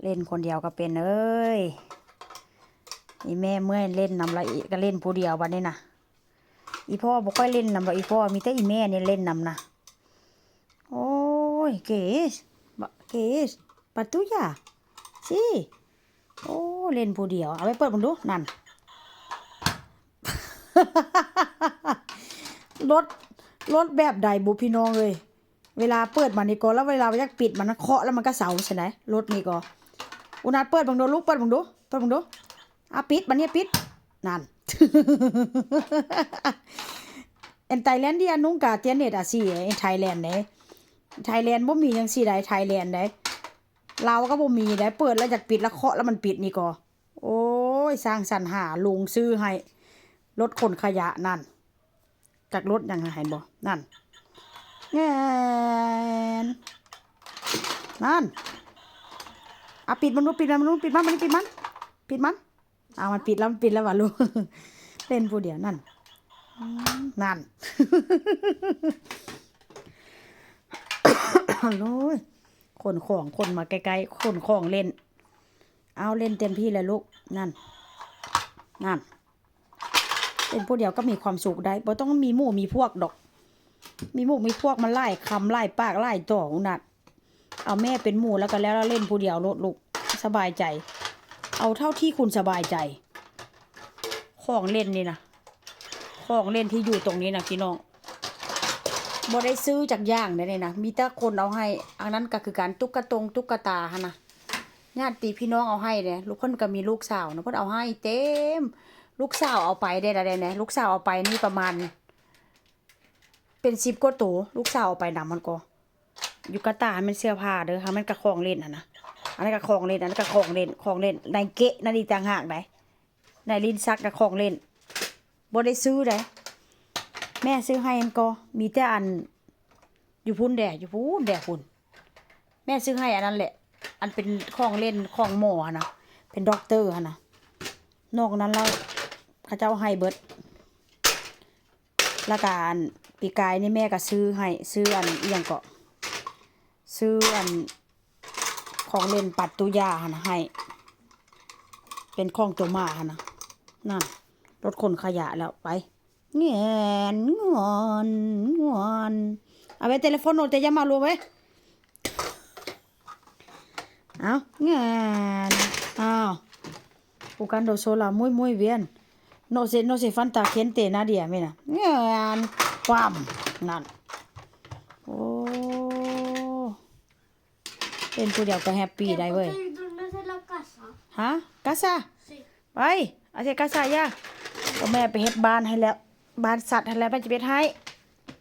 เล่นคนเดียวก็เป็นเอ้ยอีแม่เมื่อยเล่นนำละอีก็เล่นผู้เดียวบัดนี้นะอีพ่อบ่ค่อยเล่นนำหรอกอีพ่อมีแต่อีแม่นี่เล่นนำนะโอ้ยเกสเกสปัตุยาสิโอ้เล่นผู้เดียวเอาไปเปิดมึงดูนั่น รถแบบใดบุพี่น้องเลยเวลาเปิดมันนี่ก็แล้วเวลาอยากปิดมันเคาะแล้วมันก็เสาใช่ไหมรถนี่ก็อุณาเปิดบังดูลูกเปิดบังดูปิดมันเนี่ยปิดนั่น en Thailand dia nunca tiene así en Thailand เด้ Thailand บ่มีจังซี่ได้ Thailand ได้ลาวก็บ่มีได้เปิดแล้วอยากปิดแล้วเคาะแล้วมันปิดนี่ก็โอ้ยสร้างสรรค์หาลุงซื้อให้รถขนขยะนั่นจากรถยังเห็นบ่นั่นแงนนั่นปิดมันปิดมันปิดมันมันมันปิดแล้วว่ะลูก เล่นผู้เดียวนั่น นั่น โอ้ยคนมาใกล้ๆคนของเล่นเอาเล่นเต็มที่เลยลูกนั่นเล่นผู้เดียวก็มีความสุขได้บ่ต้องมีหมู่มีพวกดอกมีหมู่มีพวกมันไล่คำไล่ปากไล่ต่อนัดเอาแม่เป็นหมู่แล้วก็แล้วเล่นผู้เดียวลูกสบายใจเอาเท่าที่คุณสบายใจของเล่นนี่นะของเล่นที่อยู่ตรงนี้นะพี่น้องบ่ได้ซื้อจากย่างได้เลยนะมีแต่คนเอาให้อันนั้นก็คือการตุ๊กตาฮะนะญาติพี่น้องเอาให้เนี่ยลูกคนก็มีลูกสาวนะเพิ่นเอาให้เต็มลูกสาวเอาไปได้ละได้ลูกสาวเอาไปนี่ประมาณเป็น10กว่าตัวลูกสาวเอาไปนำมันก็อยู่กะตามันเสื้อผ้าเด้อค่ะมันก็ของเล่นนะอันนั้นก็ของเล่นอันนั้นก็ของเล่นในเกะนั่นอีกต่างหากได้ในลิ้นซักก็ของเล่นบ่ได้ซื้อได้แม่ซื้อให้มันก็มีแต่อันอยู่พุ่นพุ่นแม่ซื้อให้อันนั้นแหละอันเป็นของเล่นของหมอนะเป็นด็อกเตอร์นะนอกนั้นแล้วเขาเจ้าให้เบิดแล้วก็อันปีกายนี่แม่ก็ซื้อให้ซื้ออันอีหยังก็ซื้ออันของเล่นปัดตุยานะให้เป็นของตัวหมานะนั่นรถขนขยะแล้วไปเงียนงอนa ver teléfono te llama luegoเอาเงียนbuscando sola muy bien no se falta gente nadie mira เงียนความนั่นโอ้เป็นผู้เดียวก็แฮปปี้ได้เว้ยฮะ casa ไปอาเซ casa ย่าก็แม่ไปเฮ็ดบ้านให้แล้วบ้านสัตว์ให้แล้วแม่จะไปให้